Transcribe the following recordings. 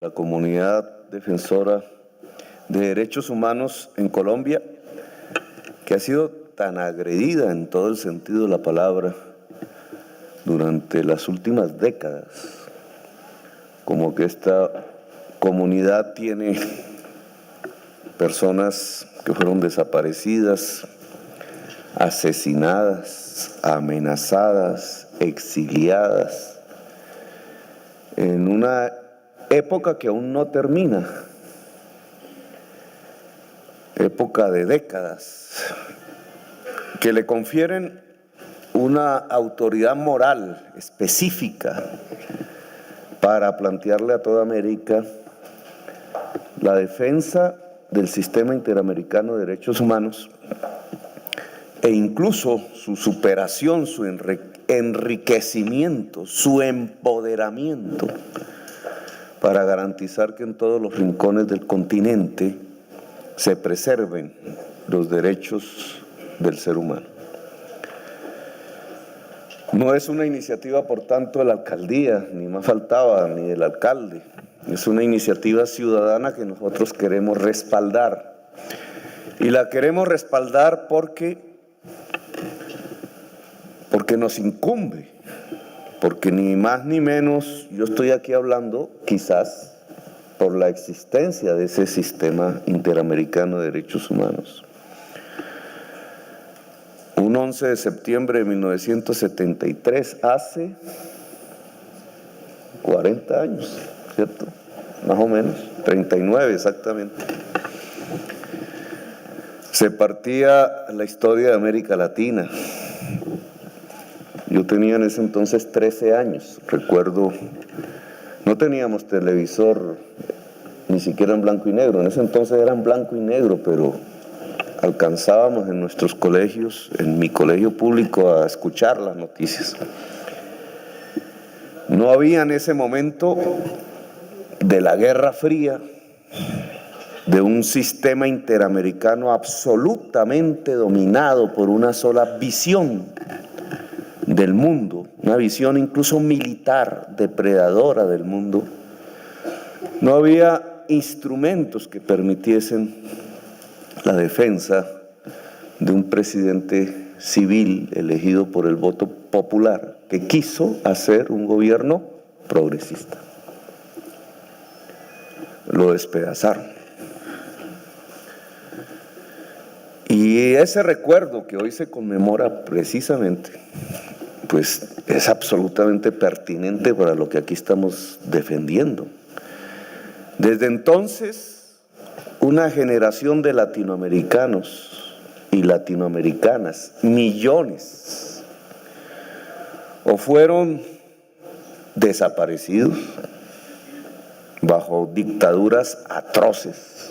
La comunidad defensora de derechos humanos en Colombia, que ha sido tan agredida en todo el sentido de la palabra durante las últimas décadas, como que esta comunidad tiene personas que fueron desaparecidas, asesinadas, amenazadas, exiliadas, en una época que aún no termina, época de décadas, que le confieren una autoridad moral específica para plantearle a toda América la defensa del sistema interamericano de derechos humanos e incluso su superación, su enriquecimiento, su empoderamiento, para garantizar que en todos los rincones del continente se preserven los derechos del ser humano. No es una iniciativa, por tanto, de la alcaldía, ni más faltaba, ni del alcalde. Es una iniciativa ciudadana que nosotros queremos respaldar. Y la queremos respaldar porque nos incumbe, porque ni más ni menos yo estoy aquí hablando, quizás, por la existencia de ese sistema interamericano de derechos humanos. Un 11 de septiembre de 1973, hace 40 años, ¿cierto? Más o menos, 39 exactamente. Se partía la historia de América Latina. Yo tenía en ese entonces 13 años, recuerdo, no teníamos televisor, ni siquiera en blanco y negro, en ese entonces era en blanco y negro, pero alcanzábamos en nuestros colegios, en mi colegio público, a escuchar las noticias. No había en ese momento de la Guerra Fría, de un sistema interamericano absolutamente dominado por una sola visión del mundo, una visión incluso militar, depredadora del mundo. No había instrumentos que permitiesen la defensa de un presidente civil elegido por el voto popular, que quiso hacer un gobierno progresista. Lo despedazaron. Y ese recuerdo que hoy se conmemora precisamente, pues es absolutamente pertinente para lo que aquí estamos defendiendo. Desde entonces, una generación de latinoamericanos y latinoamericanas, millones, o fueron desaparecidos bajo dictaduras atroces.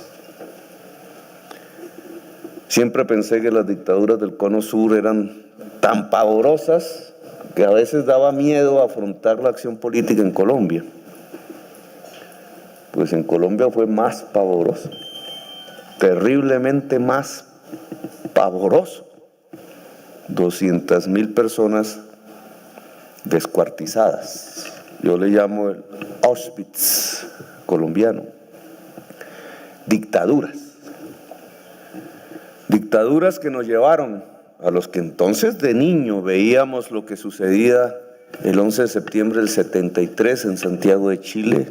Siempre pensé que las dictaduras del Cono Sur eran tan pavorosas que a veces daba miedo afrontar la acción política en Colombia. Pues en Colombia fue más pavoroso, terriblemente más pavoroso. 200.000 personas descuartizadas. Yo le llamo el Auschwitz colombiano. Dictaduras. Dictaduras que nos llevaron a los que entonces de niño veíamos lo que sucedía el 11 de septiembre del 73 en Santiago de Chile.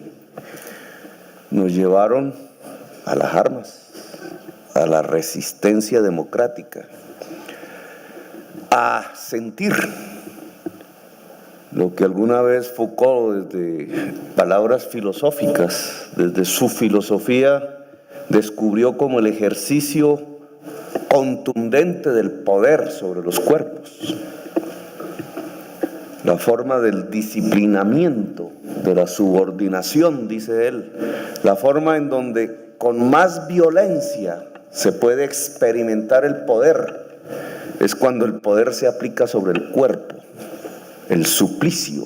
Nos llevaron a las armas, a la resistencia democrática, a sentir lo que alguna vez Foucault, desde palabras filosóficas, desde su filosofía, descubrió como el ejercicio contundente del poder sobre los cuerpos, la forma del disciplinamiento, de la subordinación, dice él, la forma en donde con más violencia se puede experimentar el poder, es cuando el poder se aplica sobre el cuerpo, el suplicio,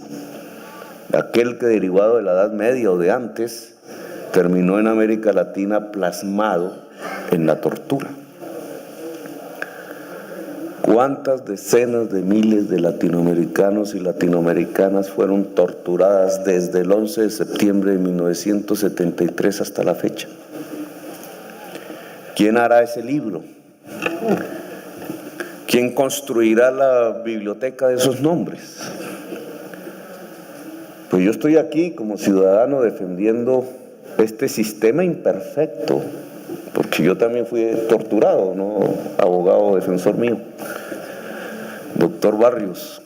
aquel que derivado de la Edad Media o de antes, terminó en América Latina plasmado en la tortura. ¿Cuántas decenas de miles de latinoamericanos y latinoamericanas fueron torturadas desde el 11 de septiembre de 1973 hasta la fecha? ¿Quién hará ese libro? ¿Quién construirá la biblioteca de esos nombres? Pues yo estoy aquí como ciudadano defendiendo este sistema imperfecto, porque yo también fui torturado, ¿no? Abogado defensor mío, doctor Barrios,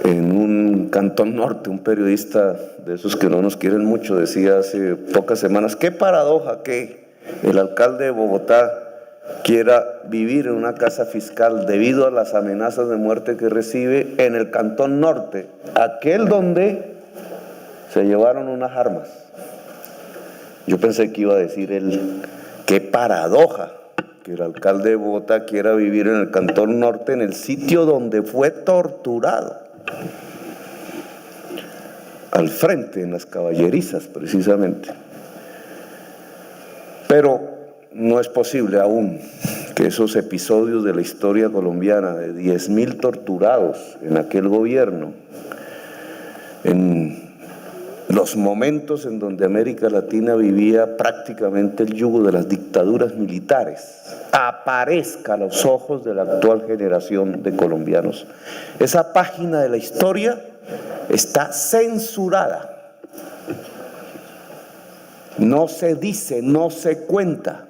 en un Cantón Norte, un periodista de esos que no nos quieren mucho, decía hace pocas semanas: qué paradoja que el alcalde de Bogotá quiera vivir en una casa fiscal debido a las amenazas de muerte que recibe en el Cantón Norte, aquel donde se llevaron unas armas. Yo pensé que iba a decir él: qué paradoja que el alcalde de Bogotá quiera vivir en el Cantón Norte, en el sitio donde fue torturado, al frente, en las caballerizas precisamente. Pero no es posible aún que esos episodios de la historia colombiana, de 10.000 torturados en aquel gobierno, en los momentos en donde América Latina vivía prácticamente el yugo de las dictaduras militares, aparezca a los ojos de la actual generación de colombianos. Esa página de la historia está censurada. No se dice, no se cuenta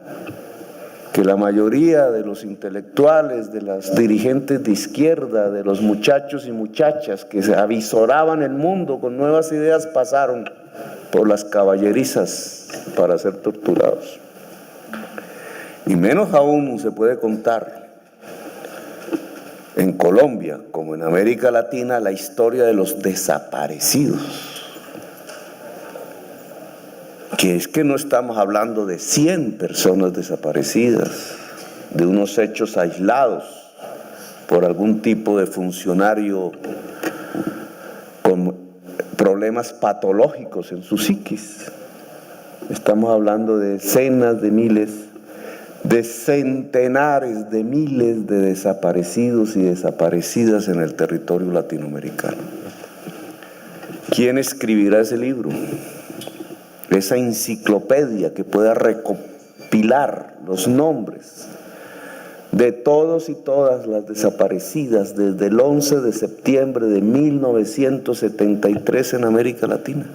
que la mayoría de los intelectuales, de los dirigentes de izquierda, de los muchachos y muchachas que se avisoraban el mundo con nuevas ideas, pasaron por las caballerizas para ser torturados. Y menos aún se puede contar en Colombia, como en América Latina, la historia de los desaparecidos. Que es que no estamos hablando de 100 personas desaparecidas, de unos hechos aislados por algún tipo de funcionario con problemas patológicos en su psiquis. Estamos hablando de decenas de miles, de centenares de miles de desaparecidos y desaparecidas en el territorio latinoamericano. ¿Quién escribirá ese libro? Esa enciclopedia que pueda recopilar los nombres de todos y todas las desaparecidas desde el 11 de septiembre de 1973 en América Latina.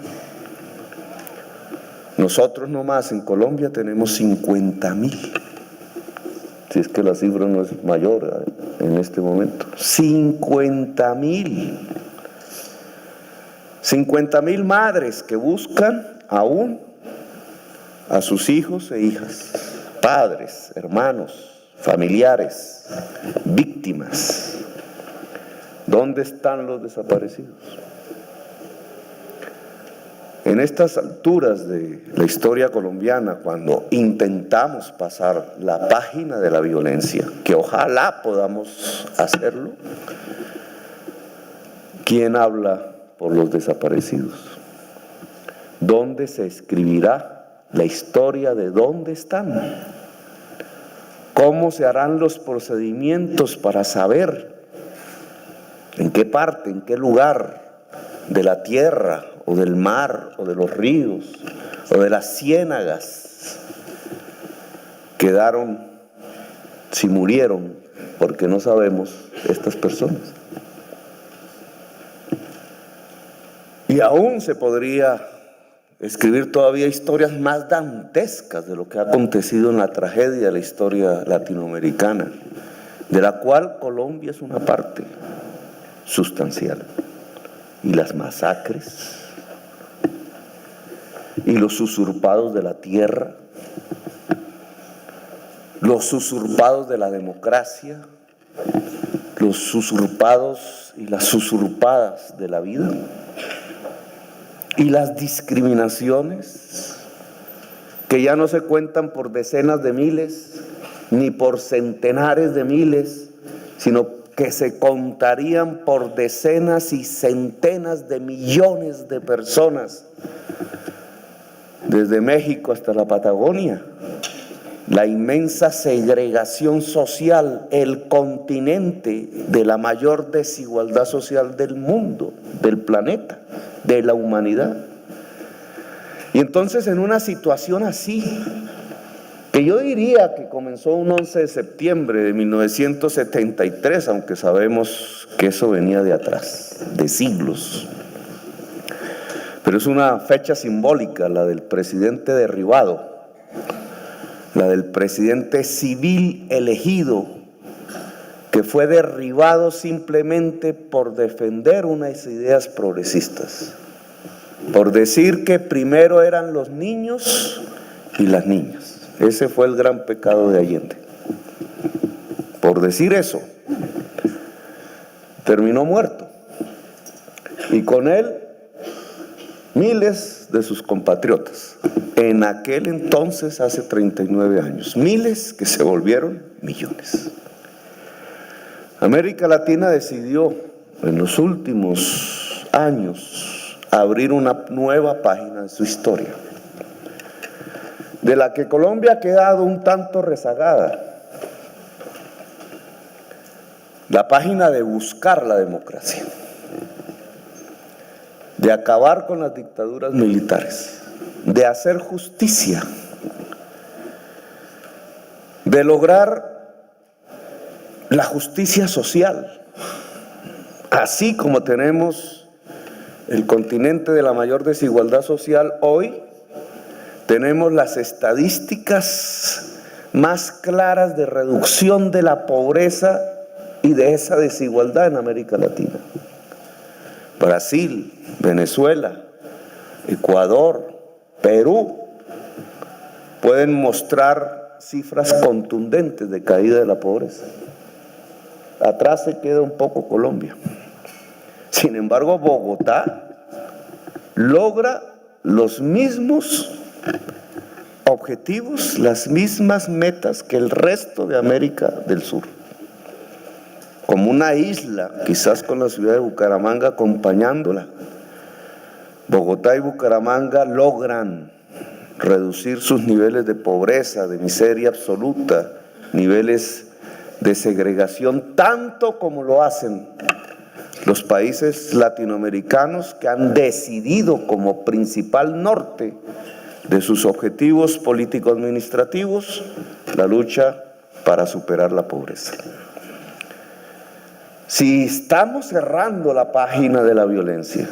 Nosotros nomás en Colombia tenemos 50.000, si es que la cifra no es mayor en este momento. 50.000 madres que buscan aún a sus hijos e hijas, padres, hermanos, familiares, víctimas. ¿Dónde están los desaparecidos? En estas alturas de la historia colombiana, cuando intentamos pasar la página de la violencia, que ojalá podamos hacerlo, ¿quién habla por los desaparecidos? ¿Dónde se escribirá la historia de dónde están? ¿Cómo se harán los procedimientos para saber en qué parte, en qué lugar de la tierra o del mar o de los ríos o de las ciénagas quedaron, si murieron, porque no sabemos, estas personas? Y aún se podría escribir todavía historias más dantescas de lo que ha acontecido en la tragedia de la historia latinoamericana, de la cual Colombia es una parte sustancial. Y las masacres, y los usurpados de la tierra, los usurpados de la democracia, los usurpados y las usurpadas de la vida, y las discriminaciones que ya no se cuentan por decenas de miles ni por centenares de miles, sino que se contarían por decenas y centenas de millones de personas, desde México hasta la Patagonia, la inmensa segregación social, el continente de la mayor desigualdad social del mundo, del planeta, de la humanidad. Y entonces en una situación así, que yo diría que comenzó un 11 de septiembre de 1973, aunque sabemos que eso venía de atrás, de siglos, pero es una fecha simbólica, la del presidente derribado, la del presidente civil elegido, que fue derribado simplemente por defender unas ideas progresistas, por decir que primero eran los niños y las niñas. Ese fue el gran pecado de Allende. Por decir eso, terminó muerto. Y con él, miles de sus compatriotas. En aquel entonces, hace 39 años, miles que se volvieron millones. América Latina decidió en los últimos años abrir una nueva página de su historia, de la que Colombia ha quedado un tanto rezagada. La página de buscar la democracia, de acabar con las dictaduras militares, de hacer justicia, de lograr la justicia social. Así como tenemos el continente de la mayor desigualdad social, hoy tenemos las estadísticas más claras de reducción de la pobreza y de esa desigualdad en América Latina. Brasil, Venezuela, Ecuador, Perú pueden mostrar cifras contundentes de caída de la pobreza. Atrás se queda un poco Colombia. Sin embargo, Bogotá logra los mismos objetivos, las mismas metas que el resto de América del Sur. Como una isla, quizás con la ciudad de Bucaramanga acompañándola, Bogotá y Bucaramanga logran reducir sus niveles de pobreza, de miseria absoluta, niveles de segregación, tanto como lo hacen los países latinoamericanos que han decidido como principal norte de sus objetivos político-administrativos la lucha para superar la pobreza. Si estamos cerrando la página de la violencia,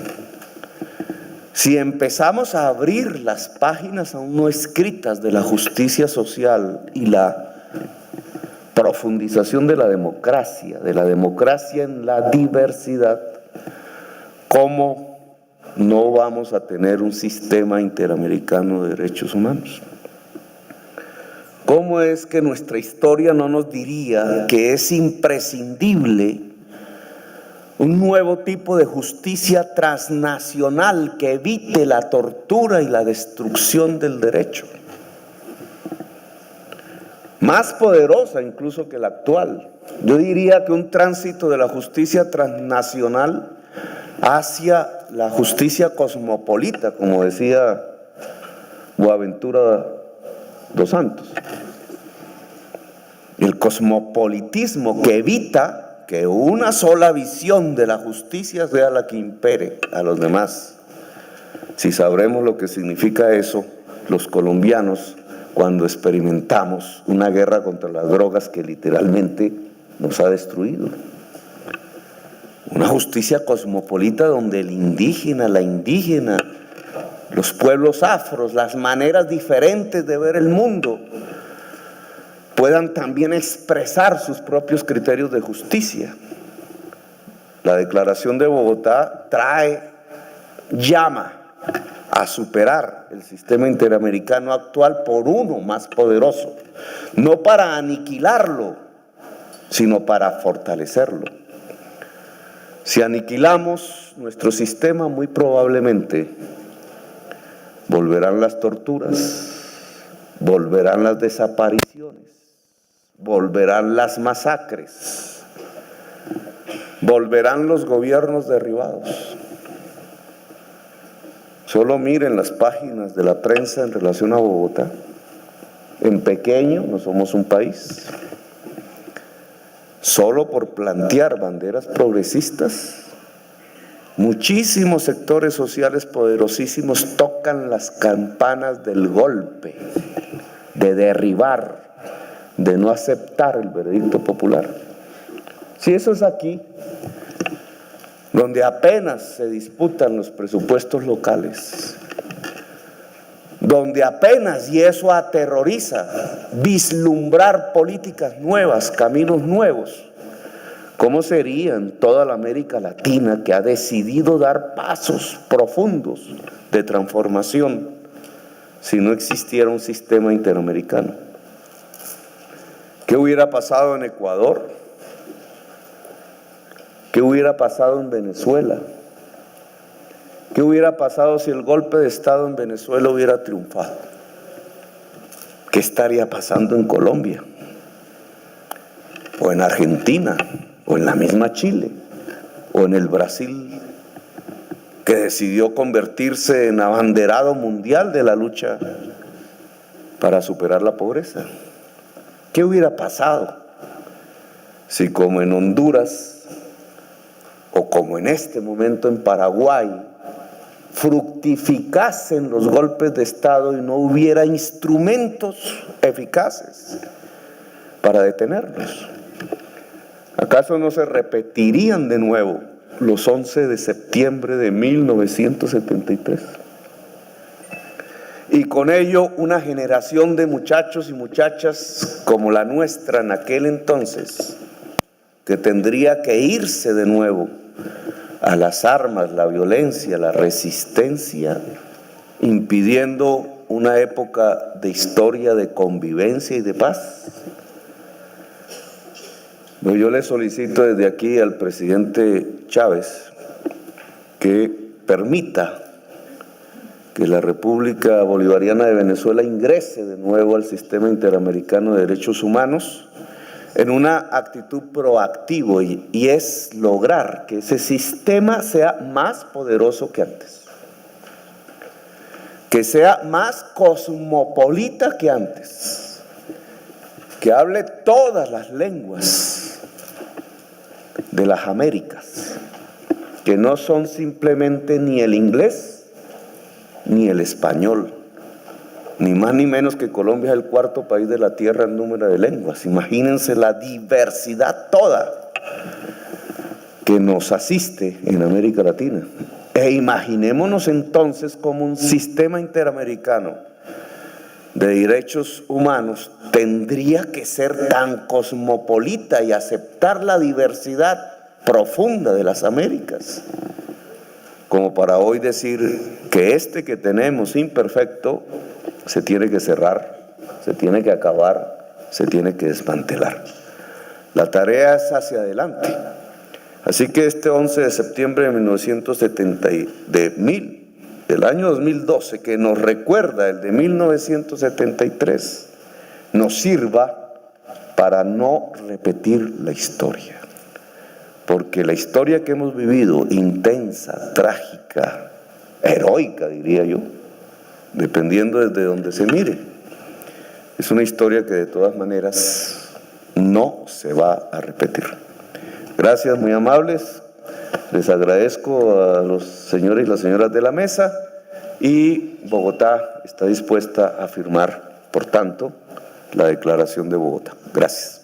si empezamos a abrir las páginas aún no escritas de la justicia social y la profundización de la democracia en la diversidad, ¿cómo no vamos a tener un sistema interamericano de derechos humanos? ¿Cómo es que nuestra historia no nos diría que es imprescindible un nuevo tipo de justicia transnacional que evite la tortura y la destrucción del derecho? Más poderosa incluso que la actual. Yo diría que un tránsito de la justicia transnacional hacia la justicia cosmopolita, como decía Boaventura dos Santos. El cosmopolitismo que evita que una sola visión de la justicia sea la que impere a los demás. Si sabremos lo que significa eso, los colombianos, cuando experimentamos una guerra contra las drogas que literalmente nos ha destruido. Una justicia cosmopolita donde el indígena, la indígena, los pueblos afros, las maneras diferentes de ver el mundo, puedan también expresar sus propios criterios de justicia. La Declaración de Bogotá llama a superar el sistema interamericano actual por uno más poderoso, no para aniquilarlo, sino para fortalecerlo. Si aniquilamos nuestro sistema, muy probablemente volverán las torturas, volverán las desapariciones, volverán las masacres, volverán los gobiernos derribados. Solo miren las páginas de la prensa en relación a Bogotá. en pequeño, no somos un país. Solo por plantear banderas progresistas, muchísimos sectores sociales poderosísimos tocan las campanas del golpe, de derribar, de no aceptar el veredicto popular. Si eso es aquí, donde apenas se disputan los presupuestos locales, donde apenas, y eso aterroriza, vislumbrar políticas nuevas, caminos nuevos, ¿cómo sería en toda la América Latina, que ha decidido dar pasos profundos de transformación, si no existiera un sistema interamericano? ¿Qué hubiera pasado en Ecuador? ¿Qué hubiera pasado en Venezuela? ¿Qué hubiera pasado si el golpe de Estado en Venezuela hubiera triunfado? ¿Qué estaría pasando en Colombia? ¿O en Argentina? ¿O en la misma Chile? ¿O en el Brasil, que decidió convertirse en abanderado mundial de la lucha para superar la pobreza? ¿Qué hubiera pasado si, como en Honduras o como en este momento en Paraguay, fructificasen los golpes de Estado y no hubiera instrumentos eficaces para detenerlos? ¿Acaso no se repetirían de nuevo los 11 de septiembre de 1973? Y con ello una generación de muchachos y muchachas como la nuestra en aquel entonces, que tendría que irse de nuevo a las armas, la violencia, la resistencia, impidiendo una época de historia de convivencia y de paz. Yo le solicito desde aquí al presidente Chávez que permita que la República Bolivariana de Venezuela ingrese de nuevo al sistema interamericano de derechos humanos en una actitud proactiva, y es lograr que ese sistema sea más poderoso que antes, que sea más cosmopolita que antes, que hable todas las lenguas de las Américas, que no son simplemente ni el inglés ni el español, ni más ni menos que Colombia es el cuarto país de la tierra en número de lenguas. Imagínense la diversidad toda que nos asiste en América Latina. E imaginémonos entonces como un sistema interamericano de derechos humanos tendría que ser tan cosmopolita y aceptar la diversidad profunda de las Américas, como para hoy decir que este que tenemos imperfecto se tiene que cerrar, se tiene que acabar, se tiene que desmantelar. La tarea es hacia adelante. Así que este 11 de septiembre de 1970, del año 2012, que nos recuerda el de 1973, nos sirva para no repetir la historia. Porque la historia que hemos vivido, intensa, trágica, heroica, diría yo, dependiendo desde donde se mire, es una historia que de todas maneras no se va a repetir. Gracias, muy amables. Les agradezco a los señores y las señoras de la mesa, y Bogotá está dispuesta a firmar, por tanto, la declaración de Bogotá. Gracias.